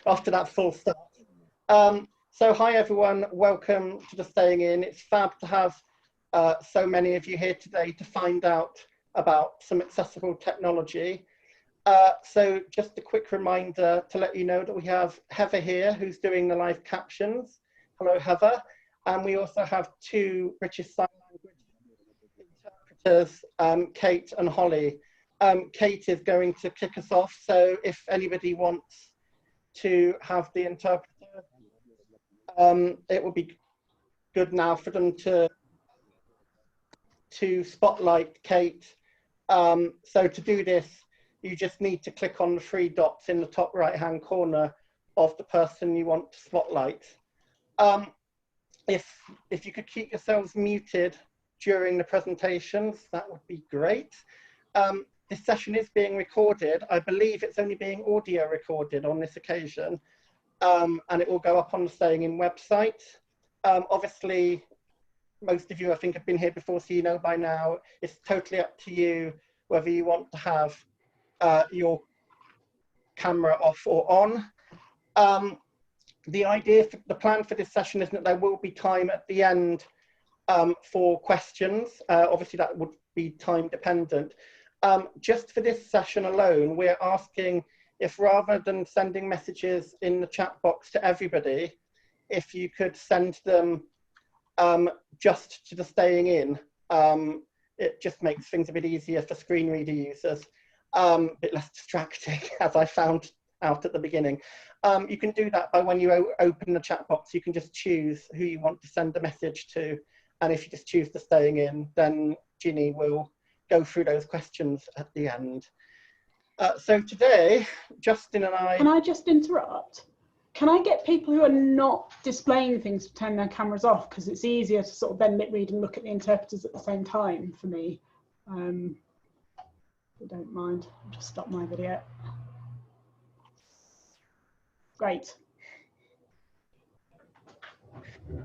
after that full start. So hi everyone, welcome to the Staying In. It's fab to have so many of you here today to find out about some accessible technology. So just a quick reminder to let you know that we have Heather here who's doing the live captions. Hello Heather. And we also have two British Sign Language interpreters, Kate and Holly. Kate is going to kick us off, so if anybody wants to have the interpreter, it would be good now for them to spotlight Kate. So to do this, you just need to click on the three dots in the top right hand corner of the person you want to spotlight. If you could keep yourselves muted during the presentations, that would be great. This session is being recorded. I believe it's only being audio recorded on this occasion, and it will go up on the Staying In website. Obviously, most of you I think have been here before, so you know by now, it's totally up to you whether you want to have your camera off or on. The plan for this session is that there will be time at the end for questions. Obviously that would be time dependent. Just for this session alone, we're asking if rather than sending messages in the chat box to everybody, if you could send them just to the Staying In. It just makes things a bit easier for screen reader users, a bit less distracting, as I found out at the beginning. You can do that by when you open the chat box, you can just choose who you want to send the message to. And if you just choose the Staying In, then Ginny will go through those questions at the end. So today, Justin and I... Can I just interrupt? Can I get people who are not displaying things to turn their cameras off? Because it's easier to sort of then lip read and look at the interpreters at the same time for me. If you don't mind, I'll just stop my video. Great.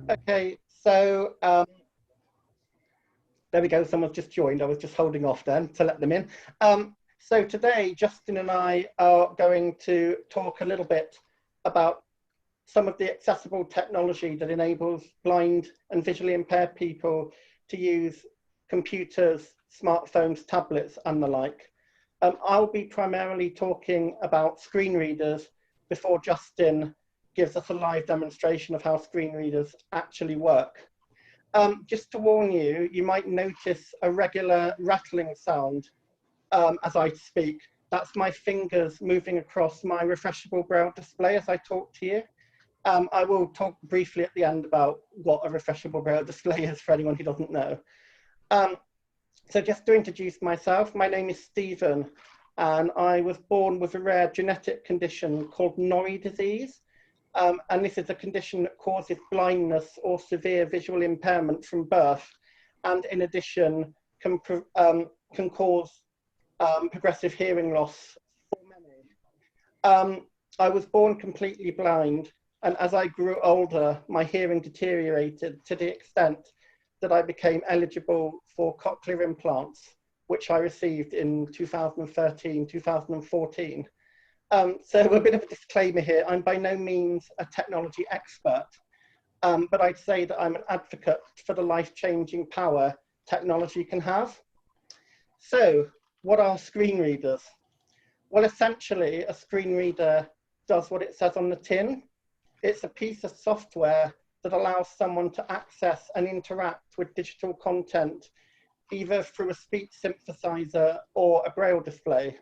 Okay, so there we go, someone's just joined. I was just holding off then to let them in. So today, Justin and I are going to talk a little bit about some of the accessible technology that enables blind and visually impaired people to use computers, smartphones, tablets, and the like. I'll be primarily talking about screen readers before Justin gives us a live demonstration of how screen readers actually work. Just to warn you, you might notice a regular rattling sound as I speak. That's my fingers moving across my refreshable braille display as I talk to you. I will talk briefly at the end about what a refreshable braille display is for anyone who doesn't know. So just to introduce myself, my name is Stephen, and I was born with a rare genetic condition called Norrie disease. And this is a condition that causes blindness or severe visual impairment from birth, and in addition can cause progressive hearing loss for many. I was born completely blind, and as I grew older, my hearing deteriorated to the extent that I became eligible for cochlear implants, which I received in 2013, 2014. So a bit of a disclaimer here, I'm by no means a technology expert, but I'd say that I'm an advocate for the life-changing power technology can have. So what are screen readers? Well, essentially a screen reader does what it says on the tin. It's a piece of software that allows someone to access and interact with digital content, either through a speech synthesizer or a braille display.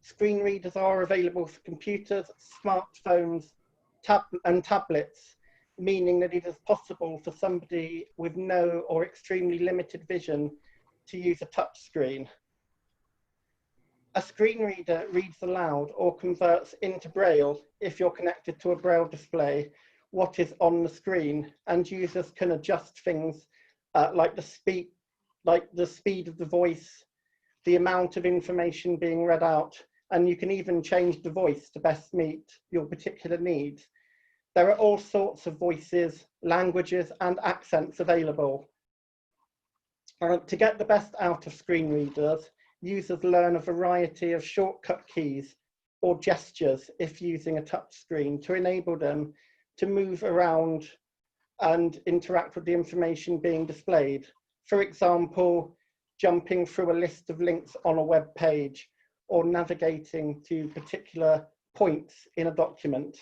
Screen readers are available for computers, smartphones, and tablets, meaning that it is possible for somebody with no or extremely limited vision to use a touch screen. A screen reader reads aloud or converts into braille if you're connected to a braille display what is on the screen, and users can adjust things like the speed of the voice, the amount of information being read out, and you can even change the voice to best meet your particular needs. There are all sorts of voices, languages, and accents available. To get the best out of screen readers, users learn a variety of shortcut keys or gestures if using a touch screen to enable them to move around and interact with the information being displayed. For example, jumping through a list of links on a web page or navigating to particular points in a document.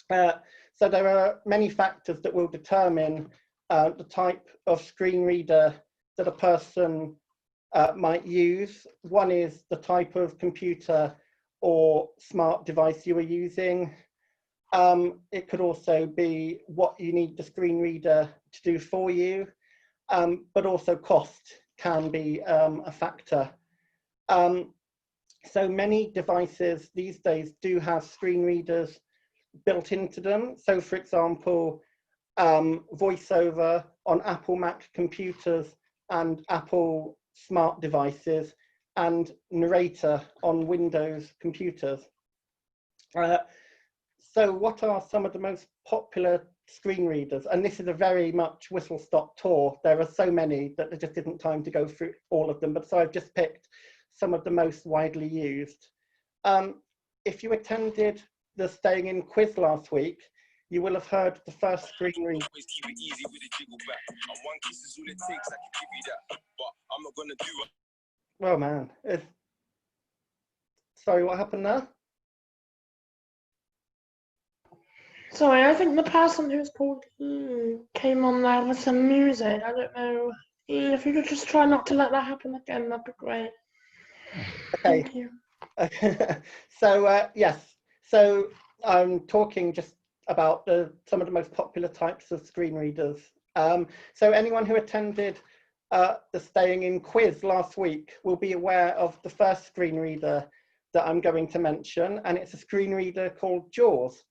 So there are many factors that will determine the type of screen reader that a person might use. One is the type of computer or smart device you are using. It could also be what you need the screen reader to do for you, but also cost can be a factor. So many devices these days do have screen readers built into them. So for example, VoiceOver on Apple Mac computers and Apple smart devices, and Narrator on Windows computers. So what are some of the most popular screen readers? And this is a very much whistle-stop tour. There are so many that there just isn't time to go through all of them, but so I've just picked some of the most widely used. If you attended the Staying In quiz last week, you will have heard the first screen reader. Oh man, sorry, what happened there? Sorry, I think the person who's called came on there with some music. I don't know. If you could just try not to let that happen again, that'd be great. Okay. Thank you. So yes, so I'm talking just about some of the most popular types of screen readers. So anyone who attended the Staying In quiz last week will be aware of the first screen reader that I'm going to mention, and it's a screen reader called JAWS,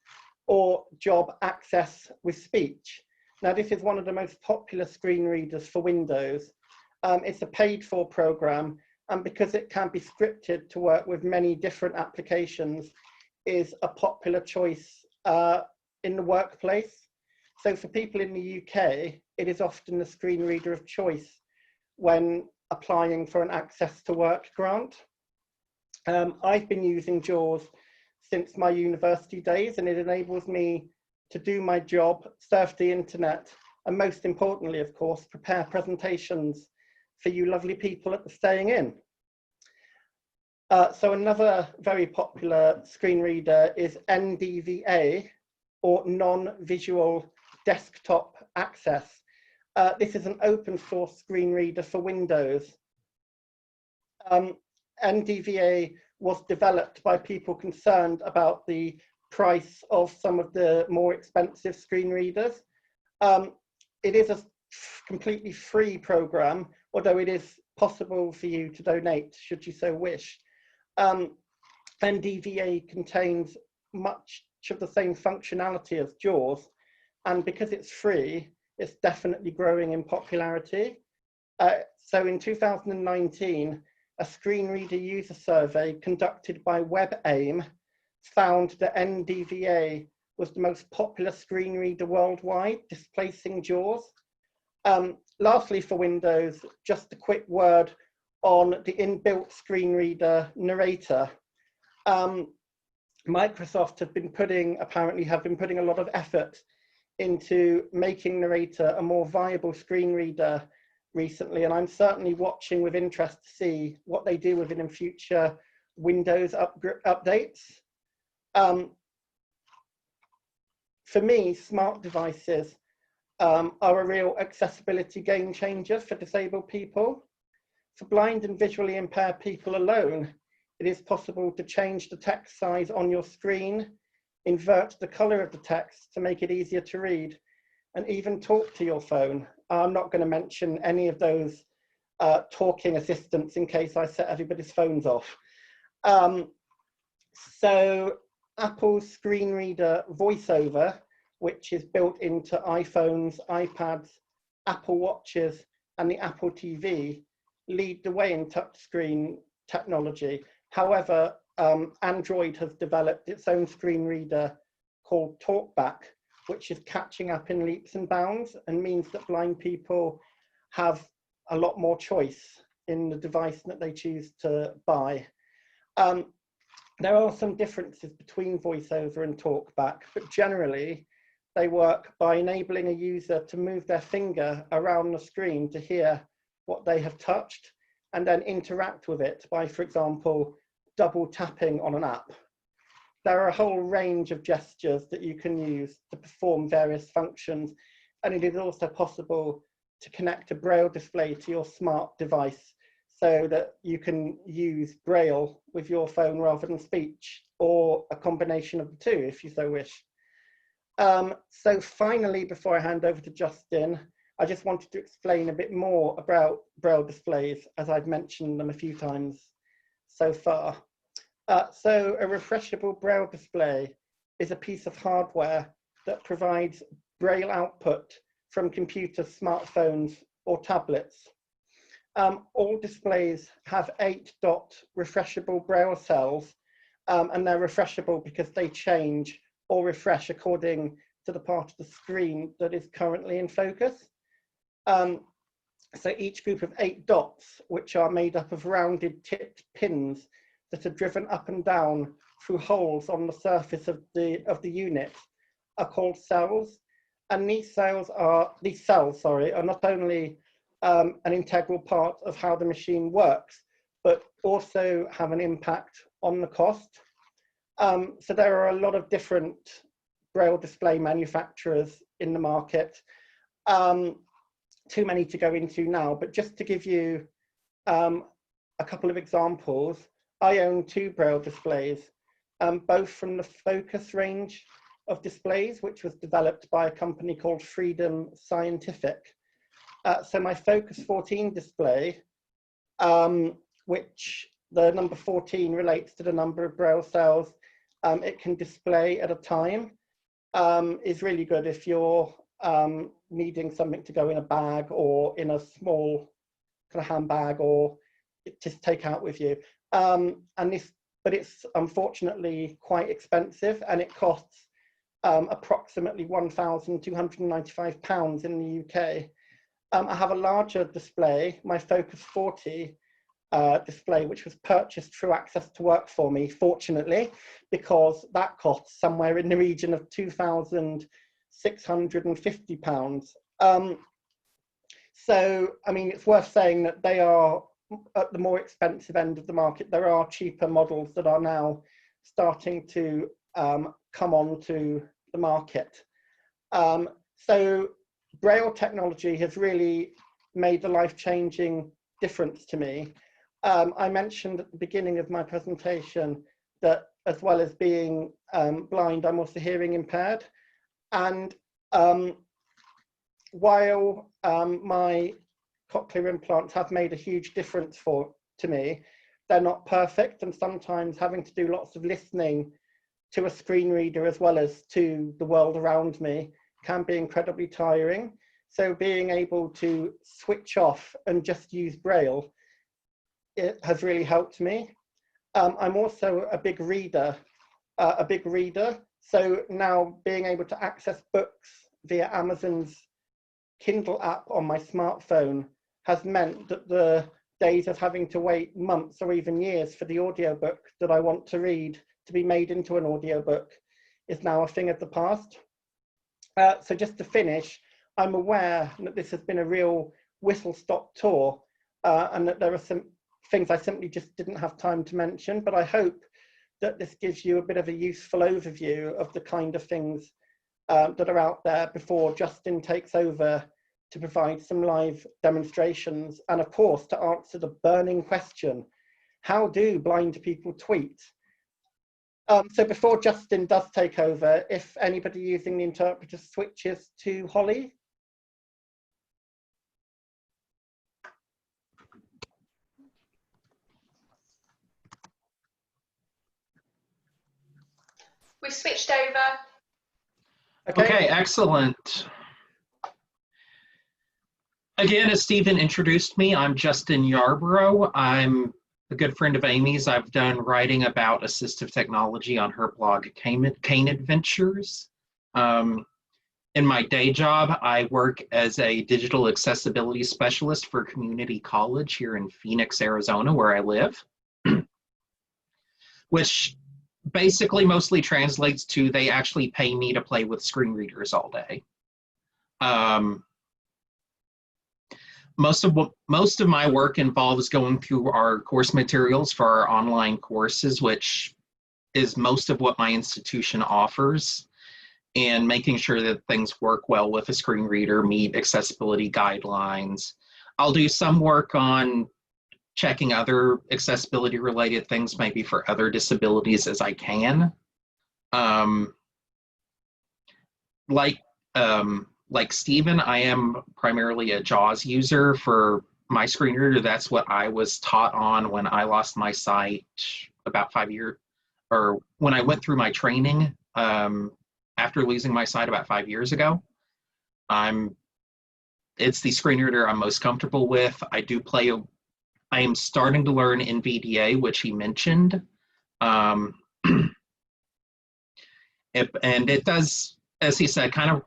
or Job Access with Speech. Now, this is one of the most popular screen readers for Windows. It's a paid-for program, and because it can be scripted to work with many different applications, is a popular choice in the workplace. So for people in the UK, it is often the screen reader of choice when applying for an Access to Work grant. I've been using JAWS since my university days, and it enables me to do my job, surf the internet, and most importantly, of course, prepare presentations for you lovely people at the Staying In. So another very popular screen reader is NDVA, or Non-Visual Desktop Access. This is an open source screen reader for Windows. NDVA was developed by people concerned about the price of some of the more expensive screen readers. It is a completely free program, although it is possible for you to donate should you so wish. NDVA contains much of the same functionality as JAWS, and because it's free, it's definitely growing in popularity. So in 2019, a screen reader user survey conducted by WebAIM found that NDVA was the most popular screen reader worldwide, displacing JAWS. Lastly, for Windows, just a quick word on the inbuilt screen reader Narrator. Microsoft have been putting a lot of effort into making Narrator a more viable screen reader recently, and I'm certainly watching with interest to see what they do with it in future Windows updates. For me, smart devices are a real accessibility game changer for disabled people. For blind and visually impaired people alone, it is possible to change the text size on your screen, invert the color of the text to make it easier to read, and even talk to your phone. I'm not going to mention any of those talking assistants in case I set everybody's phones off. So Apple's screen reader VoiceOver, which is built into iPhones, iPads, Apple Watches, and the Apple TV, lead the way in touchscreen technology. However, Android has developed its own screen reader called TalkBack, which is catching up in leaps and bounds and means that blind people have a lot more choice in the device that they choose to buy. There are some differences between voiceover and talkback, but generally they work by enabling a user to move their finger around the screen to hear what they have touched and then interact with it by, for example, double tapping on an app. There are a whole range of gestures that you can use to perform various functions, and it is also possible to connect a Braille display to your smart device so that you can use Braille with your phone rather than speech, or a combination of the two if you so wish. So finally, before I hand over to Justin, I just wanted to explain a bit more about Braille displays, as I've mentioned them a few times so far. So a refreshable Braille display is a piece of hardware that provides Braille output from computers, smartphones, or tablets. All displays have 8-dot refreshable Braille cells, and they're refreshable because they change or refresh according to the part of the screen that is currently in focus. So each group of 8 dots, which are made up of rounded tipped pins that are driven up and down through holes on the surface of the unit, are called cells. And these cells are not only an integral part of how the machine works, but also have an impact on the cost. So there are a lot of different Braille display manufacturers in the market. Too many to go into now, but just to give you a couple of examples, I own 2 Braille displays, both from the Focus range of displays, which was developed by a company called Freedom Scientific. So my Focus 14 display, which the number 14 relates to the number of Braille cells it can display at a time, is really good if you're needing something to go in a bag or in a small kind of handbag, or just take out with you. But it's unfortunately quite expensive, and it costs approximately £1,295 in the UK. I have a larger display, my Focus 40 display, which was purchased through Access to Work for me, fortunately, because that costs somewhere in the region of £2,650. So, I mean, it's worth saying that they are at the more expensive end of the market. There are cheaper models that are now starting to come onto the market. So Braille technology has really made a life-changing difference to me. I mentioned at the beginning of my presentation that as well as being blind, I'm also hearing impaired. And while my cochlear implants have made a huge difference to me, they're not perfect, and sometimes having to do lots of listening to a screen reader as well as to the world around me can be incredibly tiring. So being able to switch off and just use Braille, it has really helped me. I'm also a big reader. So now being able to access books via Amazon's Kindle app on my smartphone has meant that the days of having to wait months or even years for the audiobook that I want to read to be made into an audiobook is now a thing of the past. So just to finish, I'm aware that this has been a real whistle-stop tour, and that there are some things I simply just didn't have time to mention, but I hope that this gives you a bit of a useful overview of the kind of things that are out there before Justin takes over to provide some live demonstrations, and of course to answer the burning question, how do blind people tweet? So before Justin does take over, if anybody using the interpreter switches to Holly. We've switched over. Okay, excellent. Again, as Stephen introduced me, I'm Justin Yarborough. I'm a good friend of Amy's. I've done writing about assistive technology on her blog, Cane Adventures. In my day job, I work as a digital accessibility specialist for a community college here in Phoenix, Arizona, where I live, which basically mostly translates to they actually pay me to play with screen readers all day. Most of my work involves going through our course materials for our online courses, which is most of what my institution offers, and making sure that things work well with a screen reader, meet accessibility guidelines. I'll do some work on checking other accessibility related things, maybe for other disabilities as I can. Like Stephen, I am primarily a JAWS user for my screen reader. That's what I was taught on when I lost my sight about 5 years, or when I went through my training after losing my sight about 5 years ago. It's the screen reader I'm most comfortable with. I am starting to learn NVDA, which he mentioned. And it does, as he said, kind of,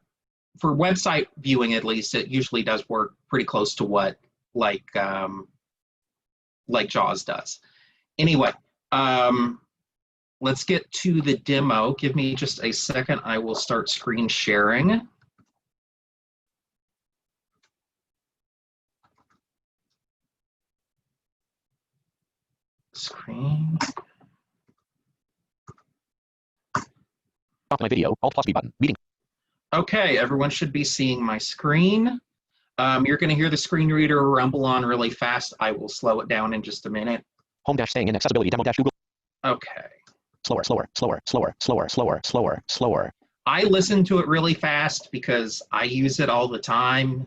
for website viewing at least, it usually does work pretty close to what like JAWS does. Anyway, let's get to the demo. Give me just a second. I will start screen sharing. Screen. Stop my video. Alt plus B button. Meeting. Okay, everyone should be seeing my screen. You're going to hear the screen reader rumble on really fast. I will slow it down in just a minute. Home dash staying in accessibility demo dash Google. Okay. Slower, slower, slower, slower, slower, slower, slower, slower. I listen to it really fast because I use it all the time,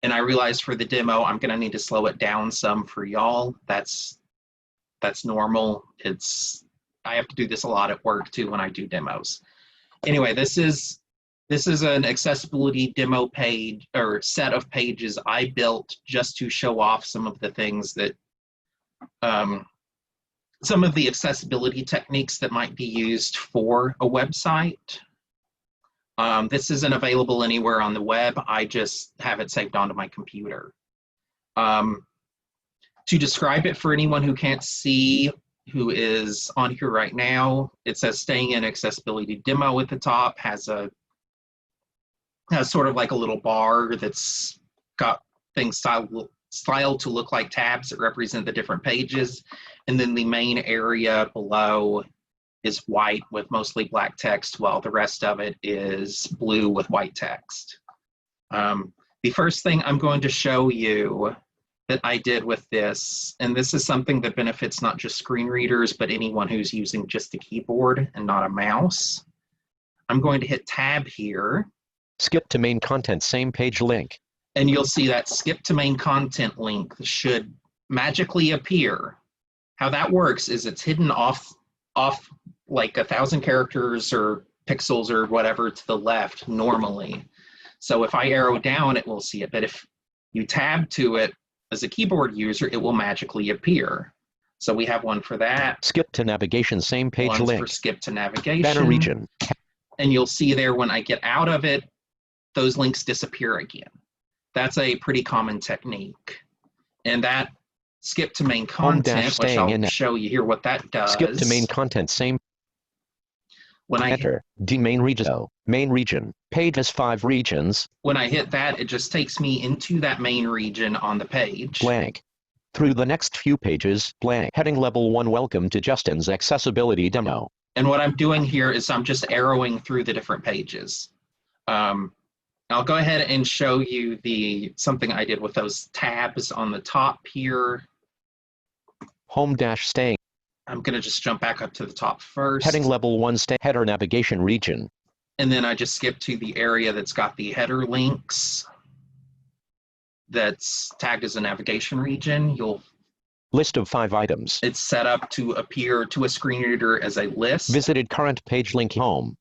and I realized for the demo I'm going to need to slow it down some for y'all. That's normal. I have to do this a lot at work too when I do demos. Anyway, this is an accessibility demo page or set of pages I built just to show off some of the things that, some of the accessibility techniques that might be used for a website. This isn't available anywhere on the web. I just have it saved onto my computer. To describe it for anyone who can't see, who is on here right now, it says staying in accessibility demo at the top, has sort of like a little bar that's got things styled to look like tabs that represent the different pages. And then the main area below is white with mostly black text, while the rest of it is blue with white text. The first thing I'm going to show you that I did with this, and this is something that benefits not just screen readers, but anyone who's using just a keyboard and not a mouse. I'm going to hit tab here. Skip to main content, same page link. And you'll see that skip to main content link should magically appear. How that works is it's hidden off like 1,000 characters or pixels or whatever to the left normally. So if I arrow down, it will see it. But if you tab to it as a keyboard user, it will magically appear. So we have one for that. Skip to navigation, same page One's link. for skip to navigation. Banner region. And you'll see there when I get out of it, those links disappear again. That's a pretty common technique. And that skip to main content, which I'll show you here what that does. Skip to main content, same. When I enter D main region. Oh, main region. Page has 5 regions. When I hit that, it just takes me into that main region on the page. Blank. Through the next few pages, blank. Heading level 1, welcome to Justin's accessibility demo. And what I'm doing here is I'm just arrowing through the different pages. I'll go ahead and show you something I did with those tabs on the top here. Home dash staying. I'm going to just jump back up to the top first. Heading level 1, header navigation region. And then I just skip to the area that's got the header links that's tagged as a navigation region. List of 5 items. It's set up to appear to a screen reader as a list. Visited current page link home.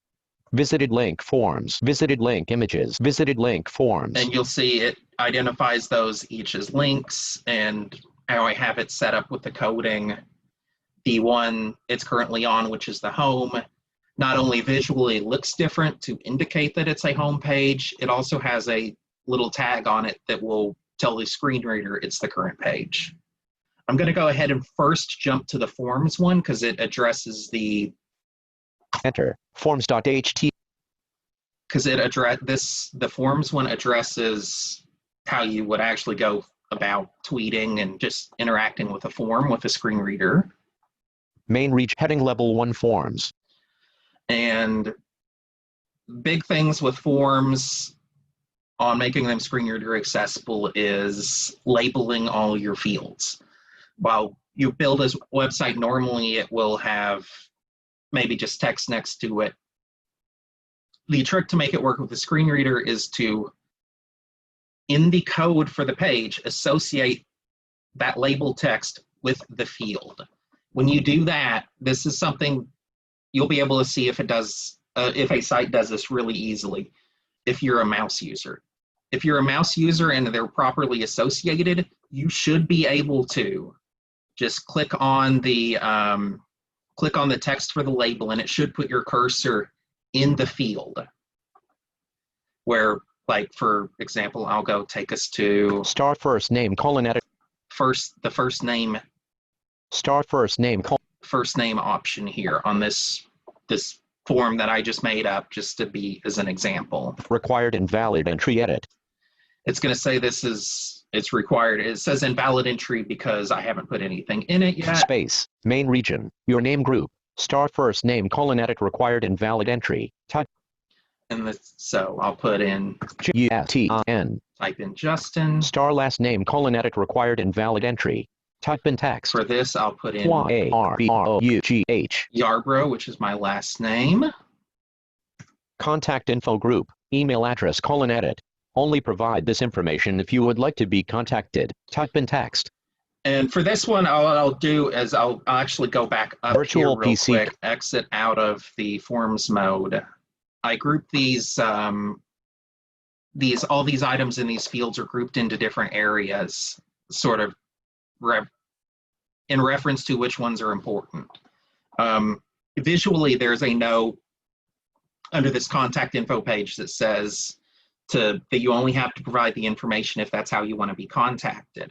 Visited link forms. Visited link images. Visited link forms. And you'll see it identifies those each as links, and how I have it set up with the coding. The one it's currently on, which is the home, not only visually looks different to indicate that it's a home page, it also has a little tag on it that will tell the screen reader it's the current page. I'm going to go ahead and first jump to the forms one because it addresses the Enter. Forms.html. Because the forms one addresses how you would actually go about tweeting and just interacting with a form with a screen reader. Main reach heading level 1 forms. And big things with forms on making them screen reader accessible is labeling all your fields. While you build a website, normally it will have maybe just text next to it. The trick to make it work with the screen reader is to, in the code for the page, associate that label text with the field. When you do that, this is something you'll be able to see if it does, if a site does this really easily, if you're a mouse user. If you're a mouse user and they're properly associated, you should be able to just click on the text for the label, and it should put your cursor in the field. Where, like, for example, I'll go take us to Star first name colon edit. the first name Star first name option here on this form that I just made up just to be as an example. required invalid entry edit. It's going to say it's required. It says invalid entry because I haven't put anything in it yet. Space. Main region. Your name group. Star first name colon edit required invalid entry. Type. And so I'll put in Justin. Type in Justin. Star last name colon edit required invalid entry. Type in text. For this, I'll put in Yarbrough, which is my last name. Contact info group. Email address colon edit. Only provide this information if you would like to be contacted. Type in text. And for this one, all I'll do is I'll actually go back up Virtual here real PC. quick, exit out of the forms mode. I group all these items in these fields are grouped into different areas, sort of in reference to which ones are important. Visually, there's a note under this contact info page that says that you only have to provide the information if that's how you want to be contacted.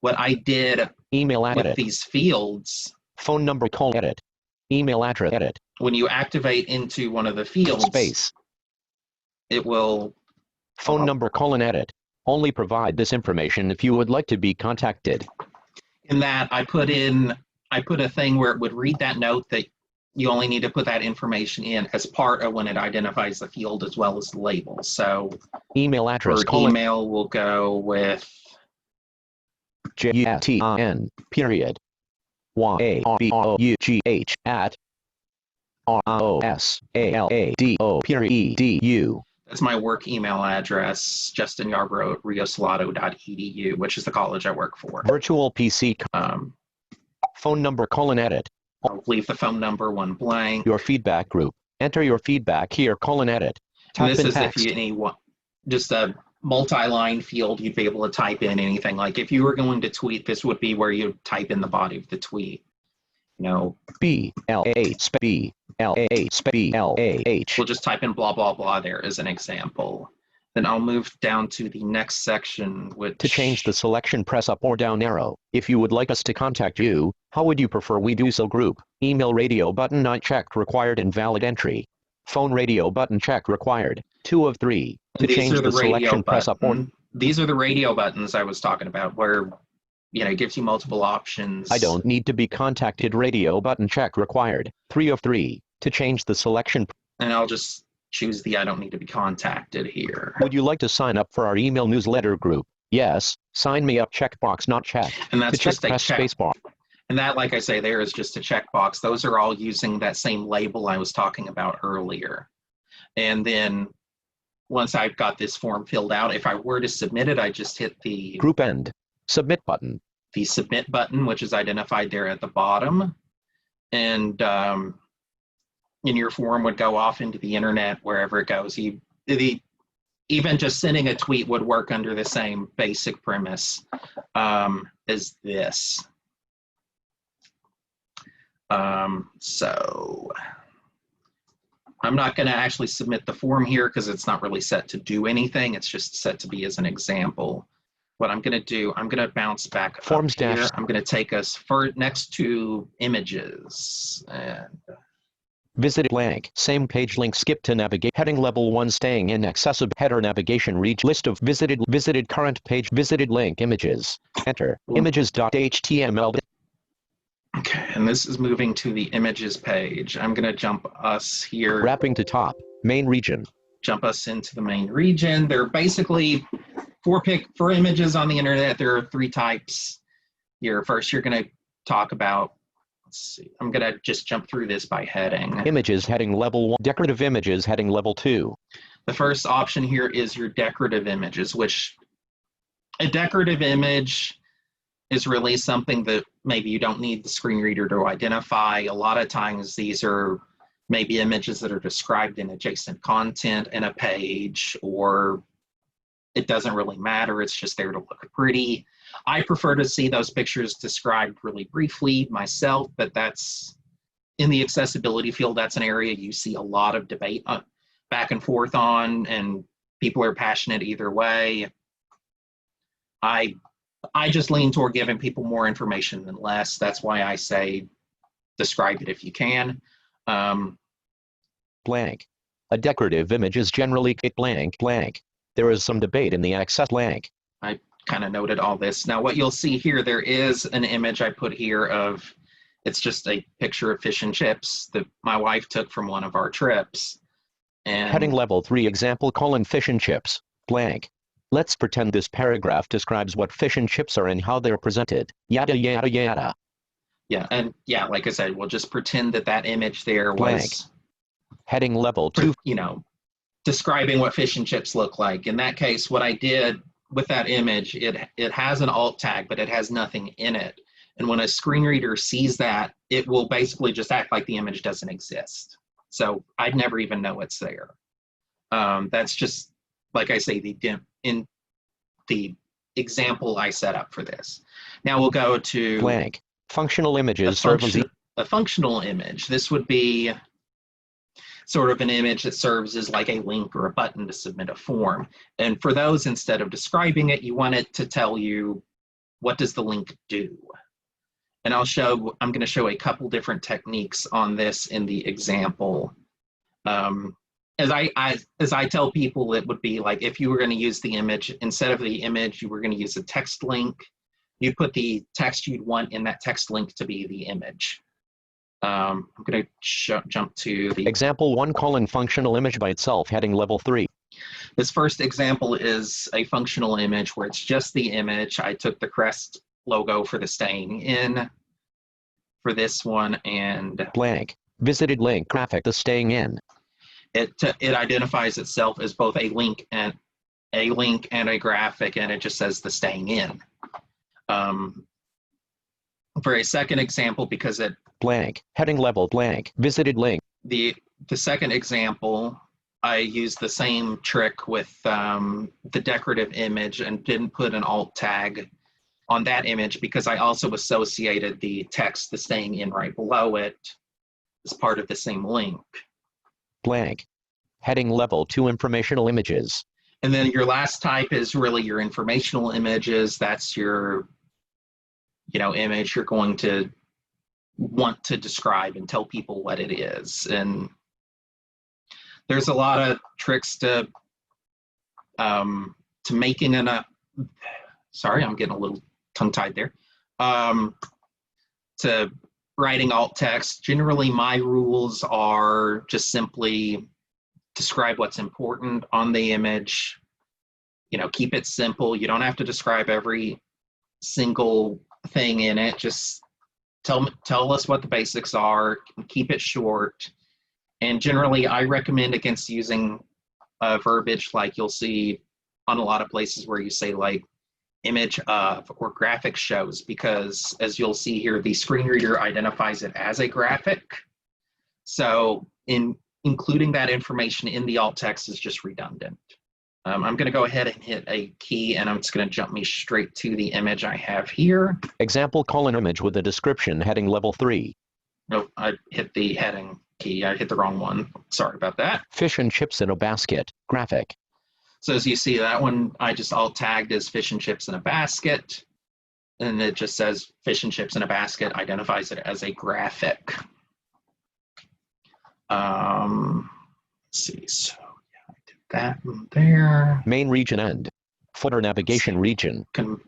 What I did Email with edit. these fields, Phone number colon edit. Email address edit. when you activate into one of the fields, Space. it will Phone number colon edit. Only provide this information if you would like to be contacted. in that I put a thing where it would read that note that you only need to put that information in as part of when it identifies the field as well as the label. So Email address for colon email, we'll go with JUSTIN period YARBOUGH at ROSALADO period EDU. that's my work email address, Justin Yarbrough at riosalato.edu, which is the college I work for. Virtual PC phone number colon edit. I'll leave the phone number one blank. Your feedback group. Enter your feedback here colon edit. And Type this in is text. if you just a multi-line field, you'd be able to type in anything. Like if you were going to tweet, this would be where you type in the body of the tweet. You know, BLAH. we'll just type in blah, blah, blah there as an example. Then I'll move down to the next section, which... To change the selection, press up or down arrow. If you would like us to contact you, how would you prefer we do so? Group. Email radio button not checked required invalid entry. Phone radio button checked required. 2 of 3. To change the selection, press up or... These are the radio buttons I was talking about where, it gives you multiple options. I don't need to be contacted radio button check required. 3 of 3. To change the selection. And I'll just choose the I don't need to be contacted here. Would you like to sign up for our email newsletter group? Yes. Sign me up checkbox not checked. And that's to check, just a press check. spacebar. And that, like I say, there is just a checkbox. Those are all using that same label I was talking about earlier. And then once I've got this form filled out, if I were to submit it, I just hit the group end. Submit button. The submit button, which is identified there at the bottom. And your form would go off into the internet wherever it goes. Even just sending a tweet would work under the same basic premise as this. So I'm not going to actually submit the form here because it's not really set to do anything. It's just set to be as an example. What I'm going to do, I'm going to bounce back Forms up here. I'm going to take us next to images. And Visited blank. Same page link. Skip to navigate. Heading level 1 staying inaccessible. Header navigation reach. List of visited current page. Visited link images. Enter. Images.html. Okay, and this is moving to the images page. I'm going to jump us here. Wrapping to top. Main region. Jump us into the main region. There are basically for images on the internet. There are 3 types here. First, you're going to talk about, let's see, I'm going to just jump through this by heading. Images heading level 1. Decorative images heading level 2. The first option here is your decorative images, which a decorative image is really something that maybe you don't need the screen reader to identify. A lot of times these are maybe images that are described in adjacent content in a page, or it doesn't really matter, it's just there to look pretty. I prefer to see those pictures described really briefly myself, but that's in the accessibility field, that's an area you see a lot of debate back and forth on, and people are passionate either way. I just lean toward giving people more information than less. That's why I say describe it if you can. Blank. A decorative image is generally blank blank. There is some debate in the access blank. I kind of noted all this. Now what you'll see here, there is an image I put here of, it's just a picture of fish and chips that my wife took from one of our trips. And Heading level 3 example : fish and chips. Blank. Let's pretend this paragraph describes what fish and chips are and how they're presented. Yada yada yada. Yeah, and yeah, like I said, we'll just pretend that that image there Blank. was, Heading level 2. you know, describing what fish and chips look like. In that case, what I did with that image, it has an alt tag, but it has nothing in it. And when a screen reader sees that, it will basically just act like the image doesn't exist. So I'd never even know it's there. That's just, like I say, in the example I set up for this. Now we'll go to Blank. Functional images serve as a functional image. This would be sort of an image that serves as like a link or a button to submit a form. And for those, instead of describing it, you want it to tell you, what does the link do? And I'm going to show a couple different techniques on this in the example. As I tell people, it would be like if you were going to use the image, instead of the image, you were going to use a text link. You put the text you'd want in that text link to be the image. I'm going to jump to the example 1: functional image by itself. Heading level 3. This first example is a functional image where it's just the image. I took the Crest logo for the staying in for this one, and blank. Visited link graphic. The staying in. It identifies itself as both a link and a graphic, and it just says the staying in. For a second example, because it blank. Heading level blank. Visited link. The second example, I used the same trick with the decorative image and didn't put an alt tag on that image because I also associated the text, the staying in right below it, as part of the same link. Blank. Heading level 2: informational images. And then your last type is really your informational images. That's your, image you're going to want to describe and tell people what it is. And there's a lot of tricks to making sorry, I'm getting a little tongue-tied there. To writing alt text. Generally, my rules are just simply describe what's important on the image. Keep it simple. You don't have to describe every single thing in it. Just tell us what the basics are. Keep it short. And generally, I recommend against using verbiage like you'll see on a lot of places where you say like image of or graphic shows, because as you'll see here, the screen reader identifies it as a graphic. So including that information in the alt text is just redundant. I'm going to go ahead and hit a key, and it's going to jump me straight to the image I have here. Example: image with a description. Heading level 3. Nope, I hit the heading key. I hit the wrong one. Sorry about that. Fish and chips in a basket. Graphic. So as you see, that one I just alt tagged as fish and chips in a basket, and it just says fish and chips in a basket, identifies it as a graphic. Let's see, so yeah, I did that one there. Main region end. Footer navigation region.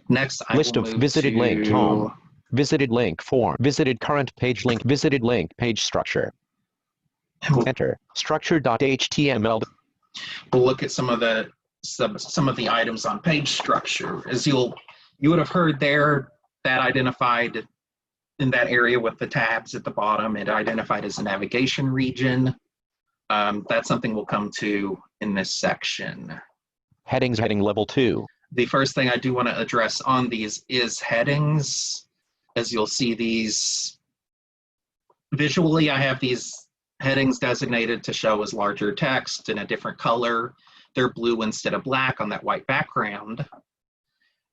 Next, I List will of move visited to linked home. Visited link form. Visited current page link. Visited link page structure. Enter. Structure.html. We'll look at some of the items on page structure. As you would have heard there, that identified in that area with the tabs at the bottom, it identified as a navigation region. That's something we'll come to in this section. Headings heading level 2. The first thing I do want to address on these is headings. As you'll see these visually, I have these headings designated to show as larger text in a different color. They're blue instead of black on that white background.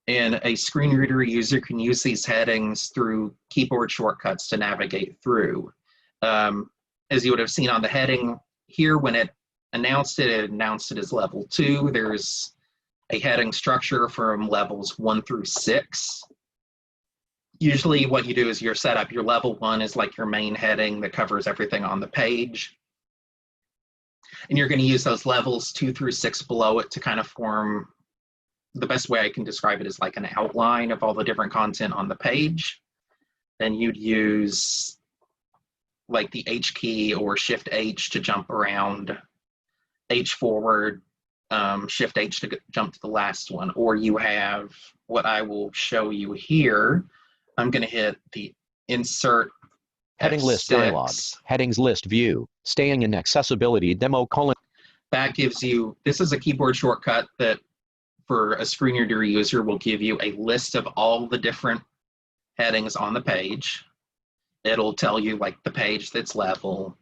And a screen reader user can use these headings through keyboard shortcuts to navigate through. As you would have seen on the heading here, when it announced it as level 2. There's a heading structure from levels 1 through 6. Usually what you do is your setup, your level 1 is like your main heading that covers everything on the page. And you're going to use those levels 2 through 6 below it to kind of form, the best way I can describe it is like an outline of all the different content on the page. Then you'd use like the H key or Shift H to jump around, H forward, Shift H to jump to the last one. Or you have what I will show you here. I'm going to hit the Insert Heading F6. list dialog. Headings list view. Staying in accessibility demo colon. That gives you, this is a keyboard shortcut that for a screen reader user will give you a list of all the different headings on the page. It'll tell you like the page that's level.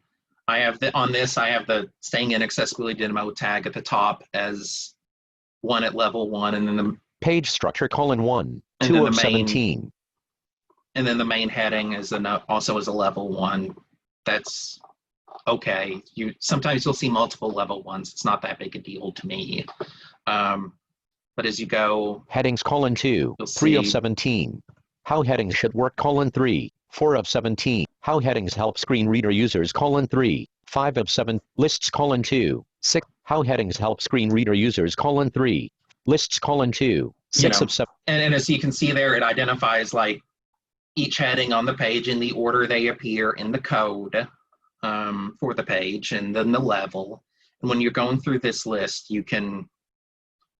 I have on this, I have the staying in accessibility demo tag at the top as 1 at level 1, and then the page structure (1), 2 then of the main, 17. And then the main heading is also as a level 1. That's okay. Sometimes you'll see multiple level 1s. It's not that big a deal to me. But as you go, headings (2), 3 of 17. How headings should work (3), 4 of 17. How headings help screen reader users (3), 5 of 7. Lists (2), 6. How headings help screen reader users (3). Lists (2), 6 of 7. And as you can see there, it identifies like each heading on the page in the order they appear in the code for the page, and then the level. And when you're going through this list, you can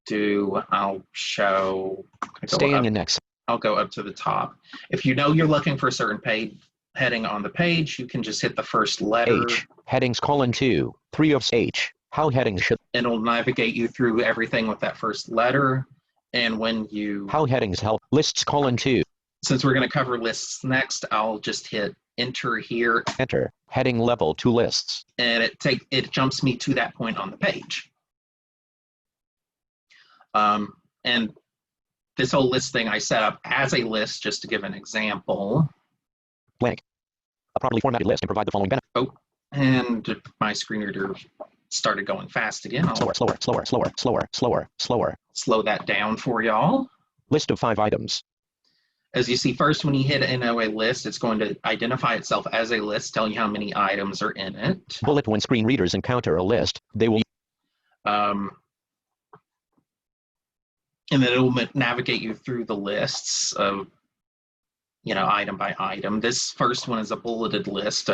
do, I'll go up to the top. If you know you're looking for a certain page heading on the page, you can just hit the first letter. H. Headings (2), 3 of H. How headings should. And it'll navigate you through everything with that first letter. And when you. How headings help. Lists (2). Since we're going to cover lists next, I'll just hit enter here. Enter. Heading level 2 lists. And it jumps me to that point on the page. And this whole list thing I set up as a list, just to give an example. Blank. A properly formatted list can provide the following benefit. Oh, and my screen reader started going fast again. I'll Slower. slow that down for y'all. List of 5 items. As you see, first, when you hit a list, it's going to identify itself as a list, tell you how many items are in it. Bullet: when screen readers encounter a list, they will. And then it will navigate you through the lists of, item by item. This first one is a bulleted list,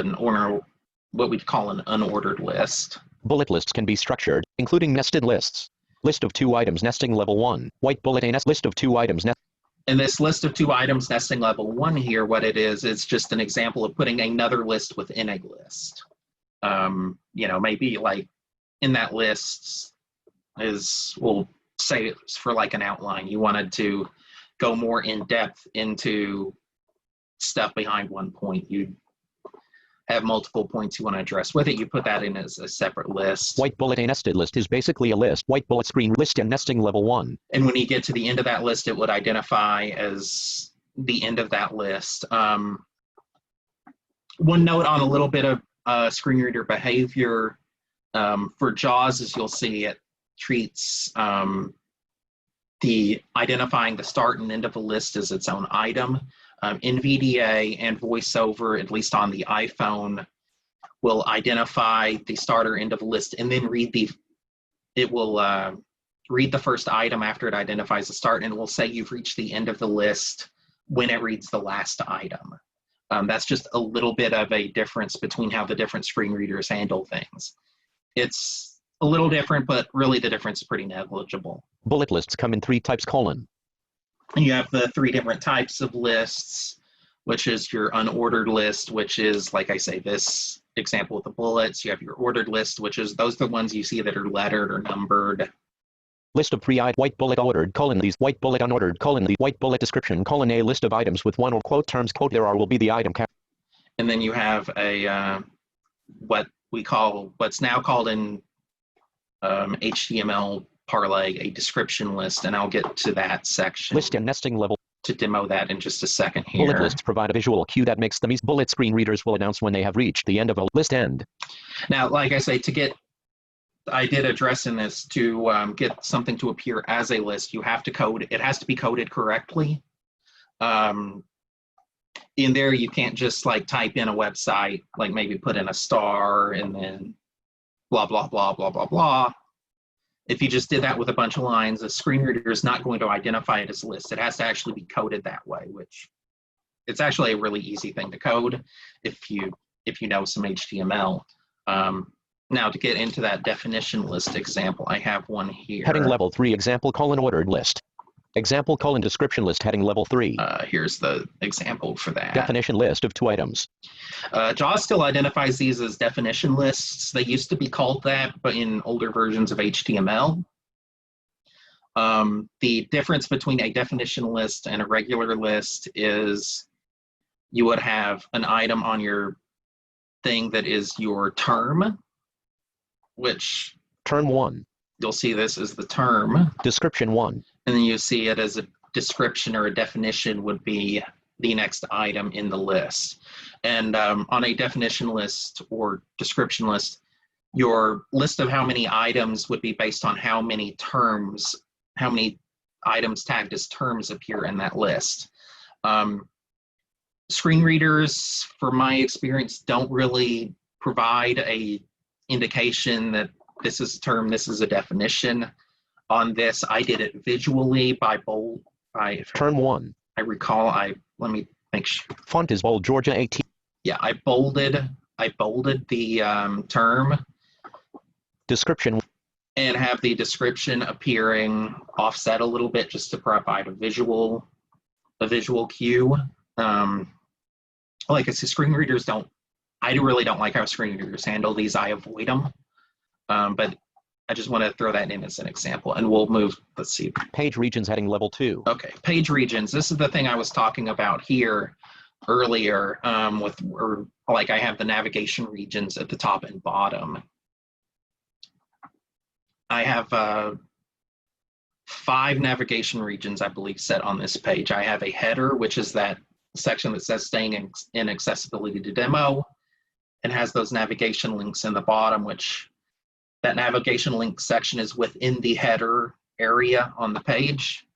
what we'd call an unordered list. Bullet lists can be structured, including nested lists. List of 2 items nesting level 1. White bullet a nest list of 2 items nesting. And this list of 2 items nesting level 1 here, what it is, it's just an example of putting another list within a list. Maybe like in that list we'll say it's for like an outline. You wanted to go more in depth into stuff behind one point. You have multiple points you want to address with it. You put that in as a separate list. White bullet a nested list is basically a list. White bullet screen list and nesting level 1. And when you get to the end of that list, it would identify as the end of that list. One note on a little bit of screen reader behavior for JAWS, as you'll see, it treats the identifying the start and end of a list as its own item. NVDA and VoiceOver, at least on the iPhone, will identify the start or end of a list, and then it will read the first item after it identifies the start, and it will say you've reached the end of the list when it reads the last item. That's just a little bit of a difference between how the different screen readers handle things. It's a little different, but really the difference is pretty negligible. Bullet lists come in 3 types: : And you have the 3 different types of lists, which is your unordered list, which is, like I say, this example with the bullets. You have your ordered list, which is those are the ones you see that are lettered or numbered. List of 3 white bullet ordered: these, white bullet unordered: these, white bullet description: a list of items with one or quote terms quote there are will be the item count. And then you have a what's now called in HTML parlay a description list, and I'll get to that section. List and nesting level. To demo that in just a second here. Bullet lists provide a visual cue that makes them easy. Bullet screen readers will announce when they have reached the end of a list end. Now, like I say, I did address in this, to get something to appear as a list, you have to code, it has to be coded correctly. In there, you can't just like type in a website, like maybe put in a star and then blah, blah, blah, blah, blah, blah. If you just did that with a bunch of lines, the screen reader is not going to identify it as a list. It has to actually be coded that way, which it's actually a really easy thing to code if you know some HTML. Now to get into that definition list example, I have one here. Heading level 3 example: ordered list. Example: description list heading level 3. Here's the example for that. Definition list of 2 items. JAWS still identifies these as definition lists. They used to be called that, but in older versions of HTML. The difference between a definition list and a regular list is you would have an item on your thing that is your term, which term 1. You'll see this as the term. Description 1. And then you see it as a description or a definition would be the next item in the list. And on a definition list or description list, your list of how many items would be based on how many terms, how many items tagged as terms appear in that list. Screen readers, for my experience, don't really provide a indication that this is a term, this is a definition. On this, I did it visually by bold. Term 1. I recall, let me make sure. Font is bold, Georgia 18. Yeah, I bolded the term. Description. And have the description appearing offset a little bit just to provide a visual cue. Like I said, screen readers I really don't like how screen readers handle these. I avoid them. But I just want to throw that in as an example, and we'll move, let's see. Page regions heading level 2. Okay, page regions. This is the thing I was talking about here earlier like I have the navigation regions at the top and bottom. I have 5 navigation regions, I believe, set on this page. I have a header, which is that section that says staying in accessibility to demo, and has those navigation links in the bottom, which that navigation link section is within the header area on the page.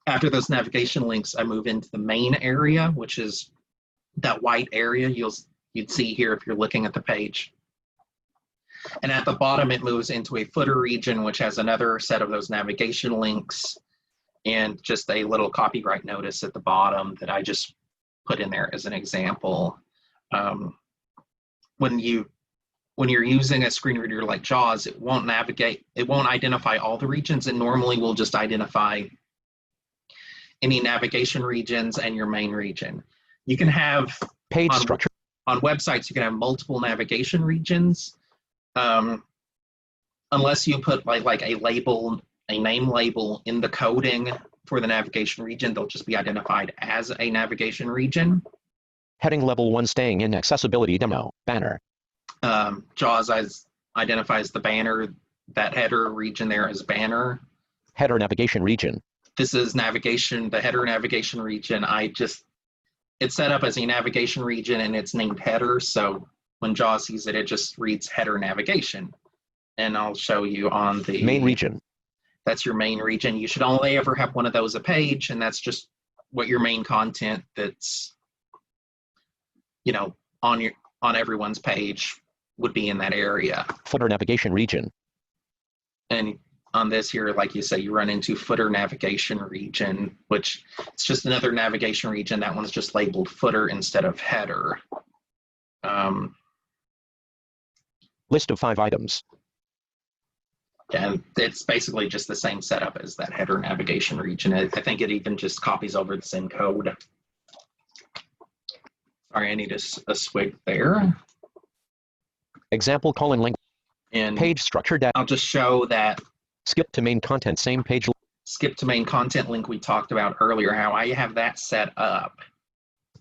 After those navigation links, I move into the main area, which is that white area you'd see here if you're looking at the page. And at the bottom, it moves into a footer region, which has another set of those navigation links and just a little copyright notice at the bottom that I just put in there as an example. When you're using a screen reader like JAWS, it won't identify all the regions, and normally will just identify any navigation regions and your main region. You can have page structure. On websites, you can have multiple navigation regions. Unless you put like a name label in the coding for the navigation region, they'll just be identified as a navigation region. Heading level 1 staying in accessibility demo, banner. JAWS identifies the banner, that header region there as banner. Header navigation region. This is navigation, the header navigation region. It's set up as a navigation region and it's named header. So when JAWS sees it, it just reads header navigation. And I'll show you on the main region. That's your main region. You should only ever have one of those a page, and that's just what your main content that's, on on everyone's page would be in that area. Footer navigation region. And on this here, like you say, you run into footer navigation region, which it's just another navigation region. That one's just labeled footer instead of header. List of 5 items. And it's basically just the same setup as that header navigation region. I think it even just copies over the same code. Sorry, I need a swig there. Example colon link. And Page structure data. I'll just show that Skip to main content, same page. skip to main content link we talked about earlier, how I have that set up.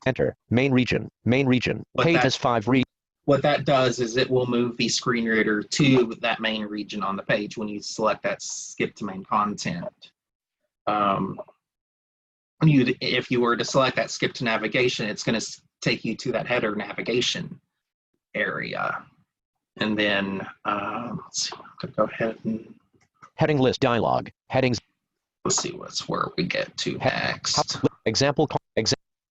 Enter. Main region. Main region. But Page that- has 5 read. What that does is it will move the screen reader to that main region on the page when you select that skip to main content. If you were to select that skip to navigation, it's going to take you to that header navigation area. And then, let's see, I'm going to go ahead and Heading list dialog. Headings. let's see where we get to next. Example.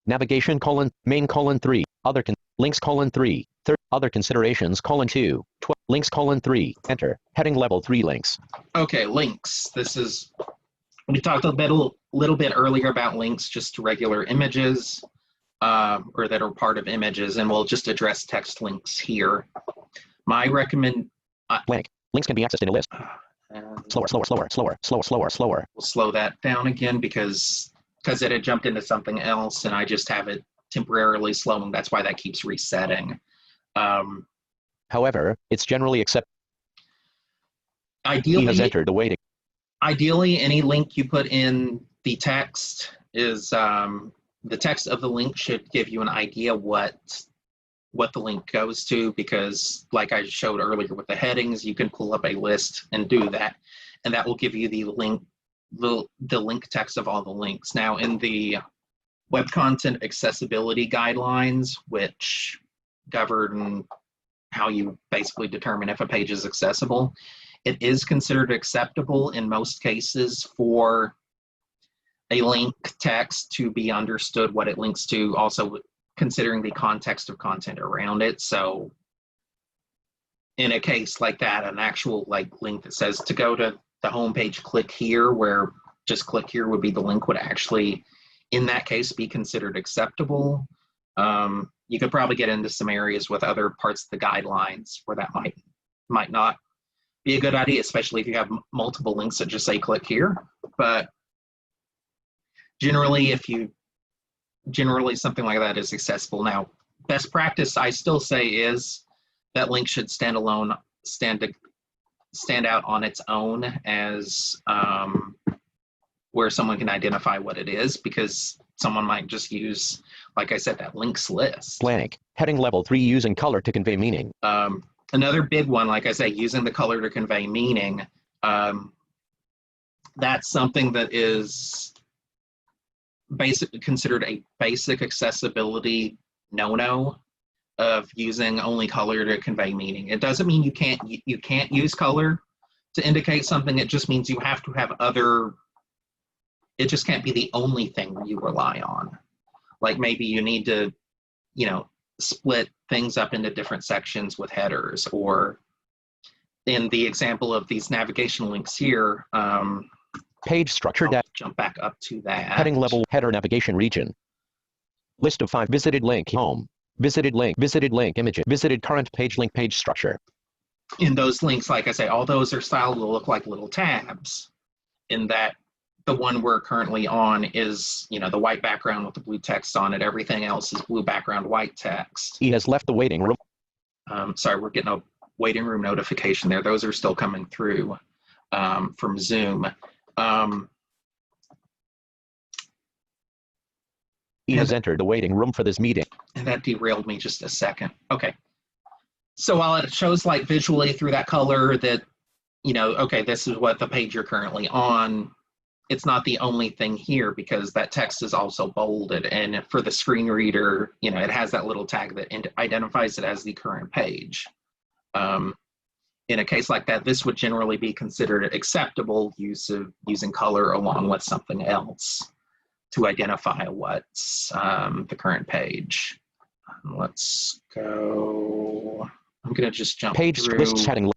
Navigation colon. Main colon 3. Other links colon 3. Other considerations colon 2. 12. Links colon 3. Enter. Heading level 3 links. Okay, links. This is, we talked a little bit earlier about links just to regular images, or that are part of images, and we'll just address text links here. My recommend. Blank. Links can be accessed in a list. Slower. We'll slow that down again because it had jumped into something else, and I just have it temporarily slowing. That's why that keeps resetting. However, it's generally accepted. He has Ideally, entered the waiting. Ideally, any link you put in the text is the text of the link should give you an idea what the link goes to, because like I showed earlier with the headings, you can pull up a list and do that, and that will give you the link, the link text of all the links. Now, in the Web Content Accessibility Guidelines, which govern how you basically determine if a page is accessible, it is considered acceptable in most cases for a link text to be understood what it links to, also considering the context of content around it. So in a case like that, an actual link that says to go to the home page, click here, where just click here would be the link, would actually in that case be considered acceptable. You could probably get into some areas with other parts of the guidelines where that might not be a good idea, especially if you have multiple links that just say click here. But generally, something like that is accessible. Now, best practice I still say is that link should stand alone, stand out on its own as where someone can identify what it is, because someone might just use, like I said, that links list. Blank. Heading level 3 using color to convey meaning. Another big one, like I say, using the color to convey meaning. That's something that is considered a basic accessibility no-no, of using only color to convey meaning. It doesn't mean you can't use color to indicate something. It just means you have to have other. It just can't be the only thing you rely on. Like maybe you need to, split things up into different sections with headers, or in the example of these navigation links here. Page structure I'll jump back up to that. Heading level header navigation region. List of 5 visited link home. Visited link image. Visited current page link page structure. In those links, like I say, all those are styled to look like little tabs, in that the one we're currently on is, the white background with the blue text on it. Everything else is blue background, white text. He has left the waiting room. Sorry, we're getting a waiting room notification there. Those are still coming through from Zoom. He has entered the waiting room for this meeting. And that derailed me just a second. Okay. So while it shows visually through that color that, okay, this is what the page you're currently on, it's not the only thing here, because that text is also bolded. And for the screen reader, it has that little tag that identifies it as the current page. In a case like that, this would generally be considered acceptable use of using color along with something else to identify what's the current page. Let's go I'm going to just jump Page through. lists heading. I'm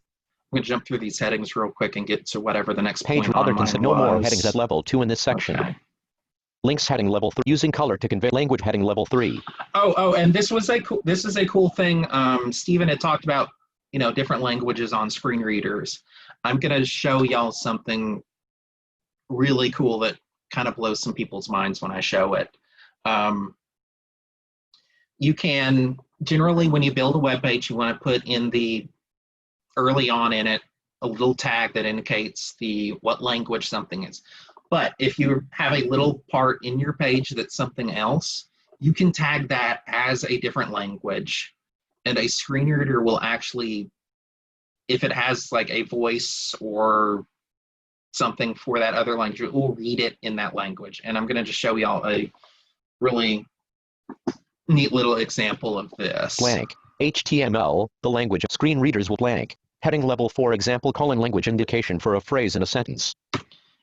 going to jump through these headings real quick and get to whatever the next Page point other on mine consent. No more was. headings at level 2 in this section. Okay. Links heading level 3. Using color to convey language heading level 3. And this is a cool thing. Stephen had talked about, different languages on screen readers. I'm going to show y'all something really cool that kind of blows some people's minds when I show it. You can, generally when you build a web page, you want to put in early on in it, a little tag that indicates what language something is. But if you have a little part in your page that's something else, you can tag that as a different language, and a screen reader will actually, if it has like a voice or something for that other language, it will read it in that language. And I'm going to just show y'all a really neat little example of this. Blank. HTML, the language of screen readers will blank. Heading level 4 example : language indication for a phrase in a sentence.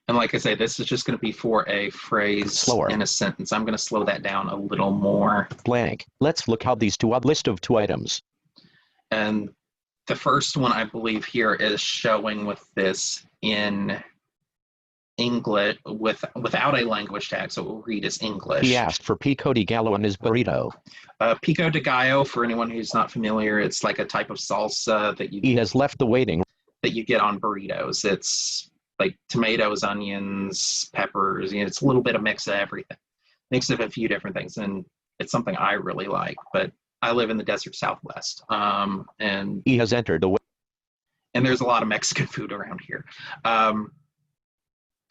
And like I say, this is just going to be for a phrase Slower. in a sentence. I'm going to slow that down a little more. Blank. Let's look how these two list of 2 items. And the first one I believe here is showing with this in English without a language tag, so it will read as English. He asked for pico de gallo in his burrito. Pico de gallo, for anyone who's not familiar, it's like a type of salsa that He has left the waiting. that you get on burritos. It's like tomatoes, onions, peppers. It's a little bit of mix of everything, mix of a few different things, and it's something I really like. But I live in the desert Southwest, and He has entered the and there's a lot of Mexican food around here.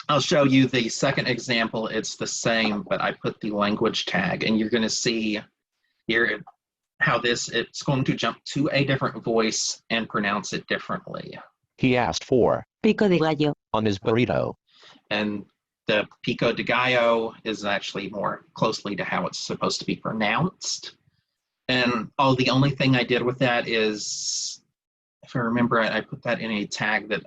I'll show you the second example. It's the same, but I put the language tag, and you're going to see here how it's going to jump to a different voice and pronounce it differently. He asked for pico de gallo on his burrito. And the pico de gallo is actually more closely to how it's supposed to be pronounced. And the only thing I did with that is, if I remember, I put that in a tag that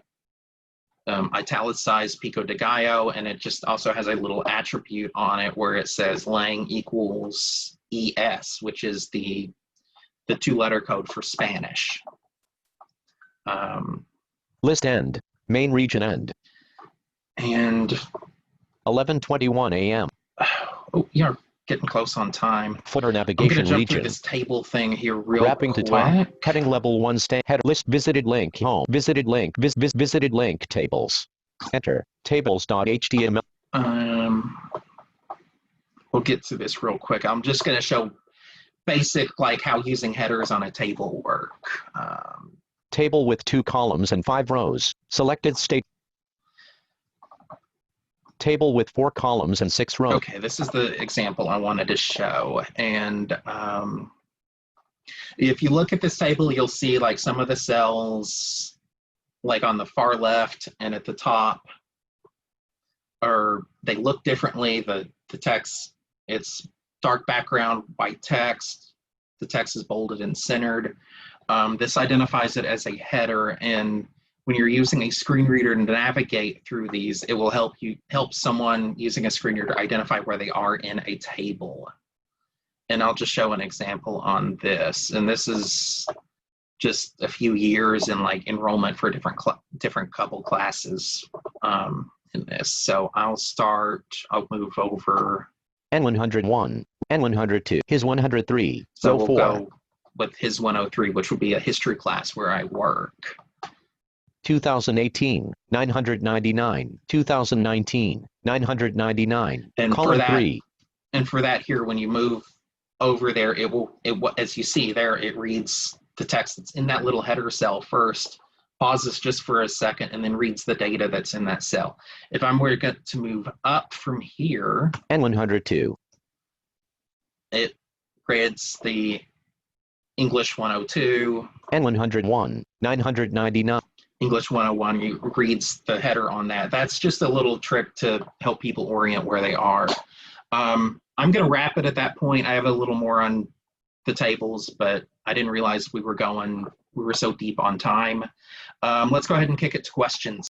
italicized pico de gallo, and it just also has a little attribute on it where it says lang equals ES, which is the 2-letter code for Spanish. List end. Main region end. And 11:21 a.m. Oh, you're getting close on time. Footer I'm going to navigation jump region. through this table thing here real Wrapping quick. to top. Heading level 1 head list visited link home visited link visited link tables. Enter tables.html. We'll get to this real quick. I'm just going to show basic like how using headers on a table work. Table with 2 columns and 5 rows. Selected state. Table with 4 columns and 6 rows. Okay, this is the example I wanted to show. And if you look at this table, you'll see like some of the cells like on the far left and at the top they look differently. The text, it's dark background, white text. The text is bolded and centered. This identifies it as a header, and when you're using a screen reader to navigate through these, it will help someone using a screen reader identify where they are in a table. And I'll just show an example on this. And this is just a few years in like enrollment for different couple classes in this. So I'll move over. N101, N102, his 103, So row we'll 4. go with his 103, which will be a history class where I work. 2018, 999, 2019, 999, And column for that, 3. And for that here, when you move over there, it will, as you see there, it reads the text that's in that little header cell first, pauses just for a second, and then reads the data that's in that cell. If I'm going to move up from here, N102, it reads the English 102, N101, 999. English 101 reads the header on that. That's just a little trick to help people orient where they are. I'm going to wrap it at that point. I have a little more on the tables, but I didn't realize we were so deep on time. Let's go ahead and kick it to questions.